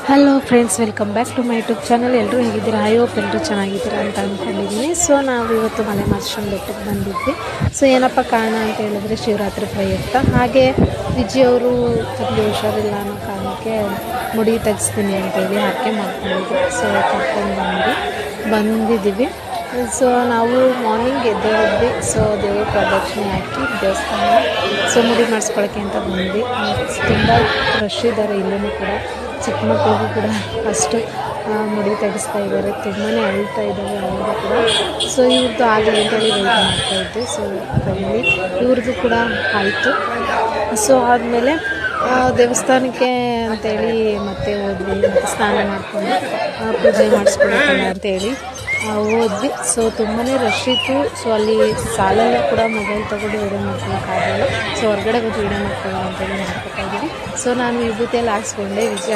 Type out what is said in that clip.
Hello friends, welcome back to my YouTube channel. ಎಲ್ಲರೂ ಹೇಗಿದ್ದೀರಾ? I hope ಎಲ್ಲರೂ ಚೆನ್ನಾಗಿದ್ದೀರಾ ಅಂತ ಅಂದ್ಕೊಂಡಿದ್ದೀನಿ. ಸೊ ನಾವು ಇವತ್ತು ಮಲೆಮಹದೇಶ್ವರ ಬೆಟ್ಟಕ್ಕೆ ಬಂದಿದ್ವಿ. ಸೊ ಏನಪ್ಪ ಕಾರಣ ಅಂತ ಹೇಳಿದ್ರೆ ಶಿವರಾತ್ರಿ ಪ್ರಯುಕ್ತ. ಹಾಗೆ ವಿಜಯ್ ಅವರು ತಮಗೆ ಹುಷಾರಿಲ್ಲ ಅನ್ನೋ ಕಾರಣಕ್ಕೆ ಮುಡಿ ತೆಗಿಸ್ತೀನಿ ಅಂತೇಳಿ ಹರಕೆ ಮಾಡ್ಕೊಂಡಿದ್ವಿ. ಸೊ ಕರ್ಕೊಂಡು ಬಂದಿದ್ದೀವಿ. ಸೊ ನಾವು ಮಾರ್ನಿಂಗ್ ಎದ್ದೇಳಿದ್ವಿ. ಸೊ ದೇವ್ರ ಪ್ರದಕ್ಷಿಣೆ ಹಾಕಿ ದೇವಸ್ಥಾನ ಮುಡಿ ಮಾಡಿಸ್ಕೊಳ್ಳೋಕ್ಕೆ ಅಂತ ಬಂದ್ವಿ. ತುಂಬ ರಶ್ ಇದ್ದಾರೆ. ಇಲ್ಲೂ ಕೂಡ ಚಿಕ್ಕ ಮಕ್ಕಳಿಗೂ ಕೂಡ ಅಷ್ಟು ಮುಡಿ ತೆಗಿಸ್ತಾ ಇದ್ದಾರೆ. ತುಂಬಾ ಅಳ್ತಾ ಇದ್ದಾರೆ ಅವರು ಕೂಡ. ಸೊ ಇವ್ರದ್ದು ಆಗಲಿ ಅಂತೇಳಿ ವೆಯ್ಟ್ ಮಾಡ್ತಾಯಿದ್ದೆ. ಸೊ ಫೈನಲಿ ಇವ್ರದ್ದು ಕೂಡ ಆಯಿತು. ಸೊ ಆದಮೇಲೆ ದೇವಸ್ಥಾನಕ್ಕೆ ಅಂತೇಳಿ ಮತ್ತೆ ಹೋದ್ವಿ. ಮತ್ತು ಸ್ನಾನ ಮಾಡಿಕೊಂಡು ಪೂಜೆ ಮಾಡಿಸ್ಕೊಳ್ಬೇಕಲ್ಲ ಅಂತೇಳಿ ಹೋದ್ವಿ. ಸೊ ತುಂಬಾ ರಶ್ ಇತ್ತು. ಸೊ ಅಲ್ಲಿ ಸಾಲಲ್ಲೂ ಕೂಡ ಮೊಬೈಲ್ ತೊಗೊಂಡು ವೀಡಿಯೋ ಮಾಡ್ಕೊಳಕ್ಕಾಗಲ್ಲ. ಸೊ ಹೊರಗಡೆ ಬಂದು ವೀಡಿಯೋ ಮಾಡ್ಕೊಳ್ಳೋಣ ಅಂತೇಳಿ ಮಾಡ್ಕೊತಾ ಇದ್ದೀವಿ. ಸೊ ನಾನು ವಿಭೂತಿಯಲ್ಲಿ ಹಾಕ್ಸ್ಕೊಂಡೆ. ವಿಜಯ